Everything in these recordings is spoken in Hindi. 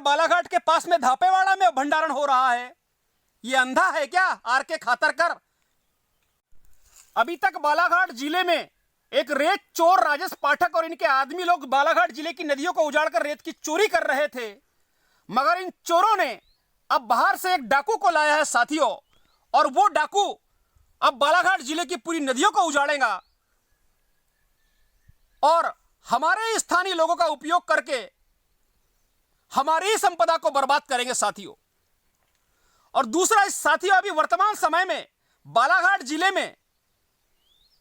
बालाघाट के पास में धापेवाड़ा में भंडारण हो रहा है। ये अंधा है क्या आर के खातरकर? अभी तक बालाघाट जिले में एक रेत चोर राजेश पाठक और इनके आदमी लोग बालाघाट जिले की नदियों को उजाड़कर रेत की चोरी कर रहे थे, मगर इन चोरों ने अब बाहर से एक डाकू को लाया है साथियों, और वो डाकू अब बालाघाट जिले की पूरी नदियों को उजाड़ेगा और हमारे स्थानीय लोगों का उपयोग करके हमारी संपदा को बर्बाद करेंगे साथियों। और दूसरा साथियों, अभी वर्तमान समय में बालाघाट जिले में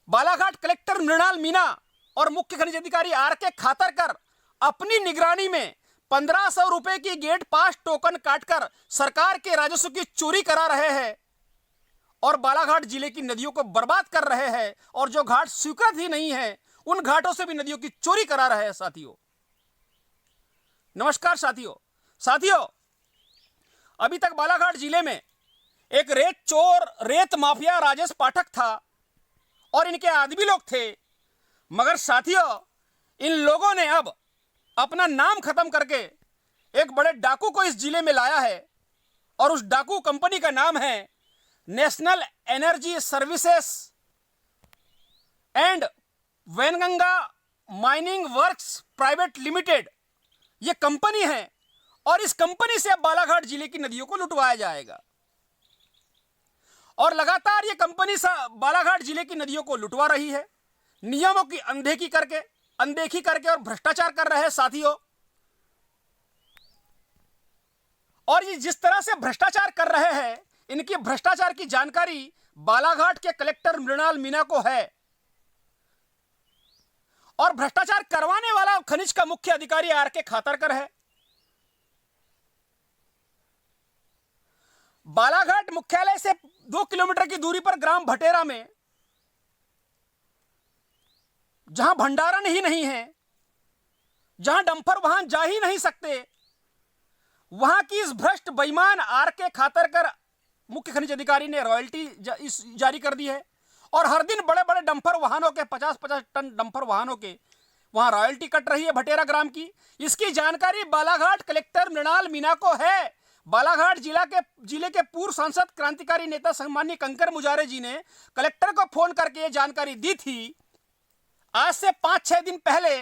बालाघाट कलेक्टर मृणाल मीणा और मुख्य खनिज अधिकारी आर के खातरकर अपनी निगरानी में 1500 रुपए की गेट पास टोकन काटकर सरकार के राजस्व की चोरी करा रहे हैं और बालाघाट जिले की नदियों को बर्बाद कर रहे हैं, और जो घाट स्वीकृत ही नहीं है उन घाटों से भी नदियों की चोरी करा रहे हैं साथियों। नमस्कार साथियों, अभी तक बालाघाट जिले में एक रेत चोर रेत माफिया राजेश पाठक था और इनके आदमी लोग थे, मगर साथियों इन लोगों ने अब अपना नाम खत्म करके एक बड़े डाकू को इस जिले में लाया है, और उस डाकू कंपनी का नाम है national energy services and Wainganga mining works private limited. ये कंपनी है और इस कंपनी से अब बालाघाट जिले की नदियों को लुटवाया जाएगा, और लगातार ये कंपनी बालाघाट जिले की नदियों को लुटवा रही है, नियमों की अनदेखी करके और भ्रष्टाचार कर रहे हैं साथियों। और ये जिस तरह से भ्रष्टाचार कर रहे हैं, इनकी भ्रष्टाचार की जानकारी बालाघाट के कलेक्टर मृणाल मीणा को है, और भ्रष्टाचार करवाने वाला खनिज का मुख्य अधिकारी आर के खातरकर है। बालाघाट मुख्यालय से 2 किलोमीटर की दूरी पर ग्राम भटेरा में, जहां भंडारण ही नहीं है, जहां डंपर वाहन जा ही नहीं सकते, वहां की इस भ्रष्ट बेईमान आर के खातरकर मुख्य खनिज अधिकारी ने रॉयल्टी जारी कर दी है, और हर दिन बड़े बड़े डंपर वाहनों के 50-50 टन डंपर वाहनों के वहां रॉयल्टी कट रही है भटेरा ग्राम की। इसकी जानकारी बालाघाट कलेक्टर मृणाल मीणा को है। बालाघाट जिले के पूर्व सांसद क्रांतिकारी नेता सम्मानीय कंकर मुजारे जी ने कलेक्टर को फोन करके यह जानकारी दी थी आज से 5-6 दिन पहले,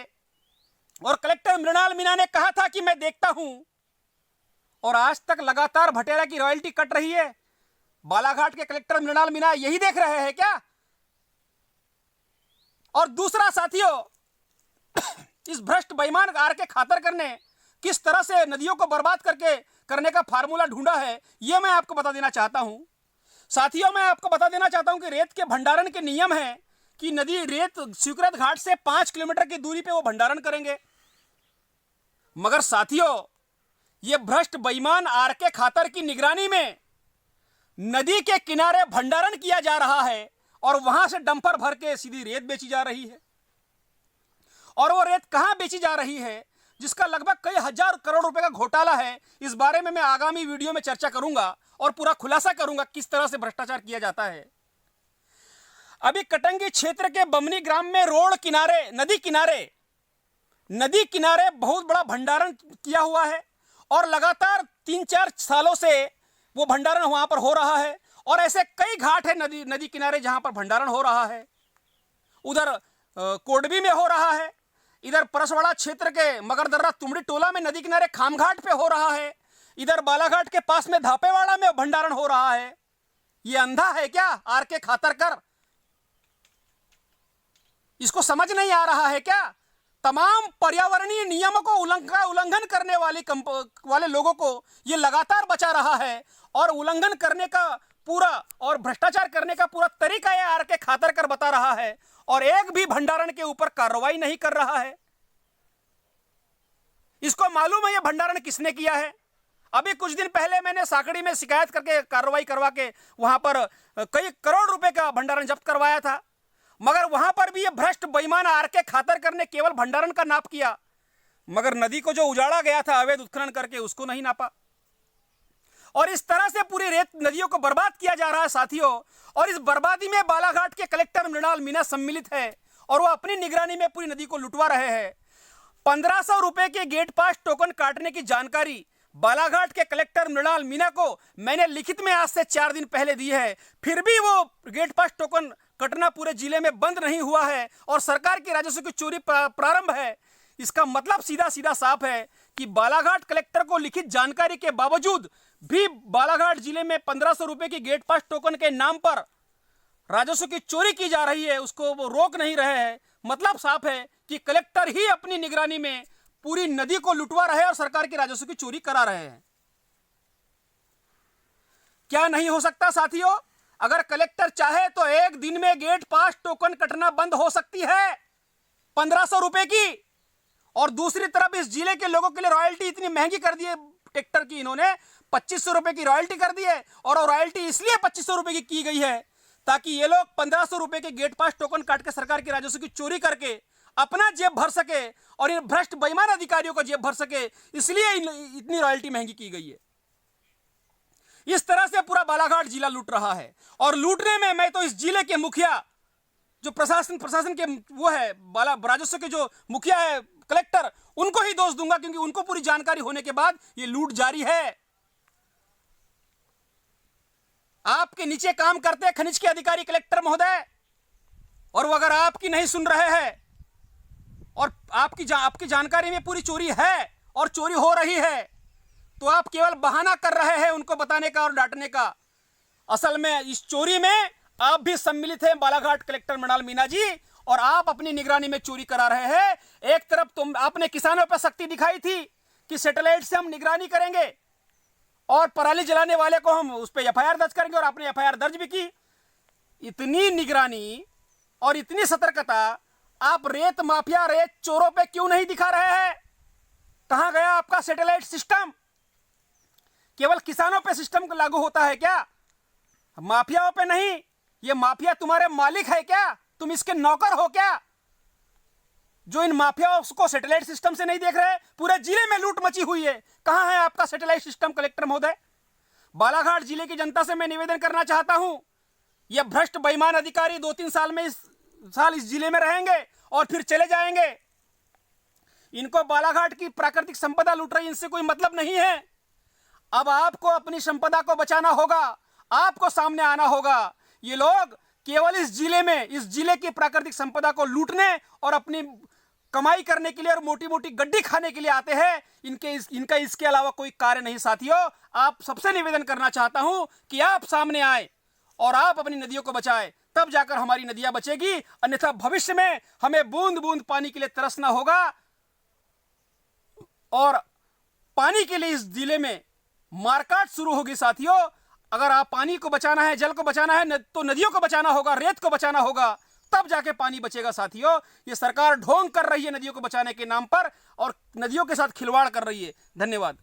और कलेक्टर मृणाल मीणा ने कहा था कि मैं देखता हूं, और आज तक लगातार भटेरा की रॉयल्टी कट रही है। बालाघाट के कलेक्टर मृणाल मीणा यही देख रहे हैं क्या? और दूसरा साथियों, इस भ्रष्ट बेईमान आर के खातरकर ने किस तरह से नदियों को बर्बाद करने का फार्मूला ढूंढा है, यह मैं आपको बता देना चाहता हूं साथियों। मैं आपको बता देना चाहता हूं कि रेत के भंडारण के नियम है कि नदी रेत स्वीकृत घाट से 5 किलोमीटर की दूरी पे वो भंडारण करेंगे, मगर साथियों ये भ्रष्ट बेईमान आर के खातर की निगरानी में नदी के किनारे भंडारण किया जा रहा है, और वहां से डंपर भर के सीधी रेत बेची जा रही है। और वो रेत कहां बेची जा रही है, जिसका लगभग कई हजार करोड़ रुपए का घोटाला है, इस बारे में मैं आगामी वीडियो में चर्चा करूंगा और पूरा खुलासा करूंगा किस तरह से भ्रष्टाचार किया जाता है। अभी कटंगी क्षेत्र के बमनी ग्राम में रोड किनारे नदी किनारे बहुत बड़ा भंडारण किया हुआ है, और लगातार 3-4 सालों से वो भंडारण वहां पर हो रहा है, और ऐसे कई घाट है नदी किनारे जहां पर भंडारण हो रहा है। उधर कोडबी में हो रहा है, इधर परसवाड़ा क्षेत्र के मगरदर्रा तुमड़ी टोला में नदी किनारे खामघाट पे हो रहा है, इधर बालाघाट के पास में धापेवाड़ा में भंडारण हो रहा है। ये अंधा है क्या आर के खातरकर? इसको समझ नहीं आ रहा है क्या? तमाम पर्यावरणीय नियमों को उल्लंघन करने वाले लोगों को ये लगातार बचा रहा है, और उल्लंघन करने का पूरा और भ्रष्टाचार करने का पूरा तरीका ये आर के खातरकर बता रहा है, और एक भी भंडारण के ऊपर कार्रवाई नहीं कर रहा है। इसको मालूम है ये भंडारण किसने किया है। अभी कुछ दिन पहले मैंने साकड़ी में शिकायत करके कार्रवाई करवा के वहां पर कई करोड़ रुपए का भंडारण जब्त करवाया था, मगर वहां पर भी ये भ्रष्ट बेईमान आर के खातरकर ने केवल भंडारण का नाप किया, मगर नदी को जो उजाड़ा गया था अवैध उत्खनन करके उसको नहीं नापा। और इस तरह से पूरी रेत नदियों को बर्बाद किया जा रहा है साथियों। और इस बर्बादी में बालाघाट के कलेक्टर मृणाल मीणा सम्मिलित है, और वो अपनी निगरानी में पूरी नदी को लुटवा रहे हैं। 1500 रुपए के गेट पास टोकन काटने की जानकारी बालाघाट के कलेक्टर मृणाल मीना को मैंने लिखित में आज से 4 दिन पहले दी है, फिर भी वो गेट पास टोकन कटना पूरे जिले में बंद नहीं हुआ है और सरकार के राजस्व की चोरी प्रारंभ है। इसका मतलब सीधा सीधा साफ है कि बालाघाट कलेक्टर को लिखित जानकारी के बावजूद भी बालाघाट जिले में 1500 रुपए की गेट पास टोकन के नाम पर राजस्व की चोरी की जा रही है, उसको वो रोक नहीं रहे हैं। मतलब साफ है कि कलेक्टर ही अपनी निगरानी में पूरी नदी को लुटवा रहे हैं और सरकार के राजस्व की चोरी करा रहे हैं। क्या नहीं हो सकता साथियों? अगर कलेक्टर चाहे तो एक दिन में गेट पास टोकन कटना बंद हो सकती है 1500 रुपए की। और दूसरी तरफ इस जिले के लोगों के लिए रॉयल्टी इतनी महंगी कर दी है ट्रैक्टर की, इन्होंने 2500 रुपए की रॉयल्टी कर दी है। और रॉयल्टी इसलिए 2500 रुपए की गई है ताकि ये लोग 1500 रुपए के गेट पास टोकन काट के सरकार के राजस्व की चोरी करके अपना जेब भर सके और इन भ्रष्ट बेईमान अधिकारियों का जेब भर सके, इसलिए इतनी रॉयल्टी महंगी की गई है। इस तरह से पूरा बालाघाट जिला लूट रहा है। और लूटने में मैं तो इस जिले के मुखिया जो प्रशासन के वो है राजस्व के जो मुखिया है कलेक्टर, उनको ही दोष दूंगा, क्योंकि उनको पूरी जानकारी होने के बाद ये लूट जारी है। आपके नीचे काम करते हैं खनिज के अधिकारी कलेक्टर महोदय, और वो अगर आपकी नहीं सुन रहे हैं और आपकी जानकारी में पूरी चोरी है और चोरी हो रही है, तो आप केवल बहाना कर रहे हैं उनको बताने का और डांटने का। असल में इस चोरी में आप भी सम्मिलित हैं बालाघाट कलेक्टर मृणाल मीना जी, और आप अपनी निगरानी में चोरी करा रहे हैं। एक तरफ आपने किसानों पर शक्ति दिखाई थी कि सैटेलाइट से हम निगरानी करेंगे और पराली जलाने वाले को हम उस पर एफआईआर दर्ज करेंगे, और आपने एफआईआर दर्ज भी की। इतनी निगरानी और इतनी सतर्कता आप रेत माफिया, रेत चोरों पे क्यों नहीं दिखा रहे हैं? कहां गया आपका सैटेलाइट सिस्टम? केवल किसानों पे सिस्टम लागू होता है क्या? माफियाओं पे नहीं? ये माफिया तुम्हारे मालिक है क्या? तुम इसके नौकर हो क्या, जो इन माफियाओं को सैटेलाइट सिस्टम से नहीं देख रहे? पूरे जिले में लूट मची हुई है, कहां है आपका सैटेलाइट सिस्टम कलेक्टर महोदय? बालाघाट जिले की जनता से मैं निवेदन करना चाहता हूं, ये भ्रष्ट बेईमान अधिकारी 2-3 साल में इस जिले में रहेंगे और फिर चले जाएंगे। इनको बालाघाट की प्राकृतिक संपदा लूट रही, इनसे कोई मतलब नहीं है। अब आपको अपनी संपदा को बचाना होगा, आपको सामने आना होगा। ये लोग केवल इस जिले की प्राकृतिक संपदा को लूटने और अपनी कमाई करने के लिए और मोटी मोटी गड्डी खाने के लिए आते हैं। इनका इसके अलावा कोई कार्य नहीं। साथियों, आप सबसे निवेदन करना चाहता हूं कि आप सामने आए और आप अपनी नदियों को बचाएं, तब जाकर हमारी नदियां बचेगी। अन्यथा भविष्य में हमें बूंद बूंद पानी के लिए तरसना होगा, और पानी के लिए इस जिले में मारकाट शुरू होगी। साथियों, अगर आप पानी को बचाना है, जल को बचाना है, तो नदियों को बचाना होगा, रेत को बचाना होगा, तब जाके पानी बचेगा। साथियों, ये सरकार ढोंग कर रही है नदियों को बचाने के नाम पर और नदियों के साथ खिलवाड़ कर रही है। धन्यवाद।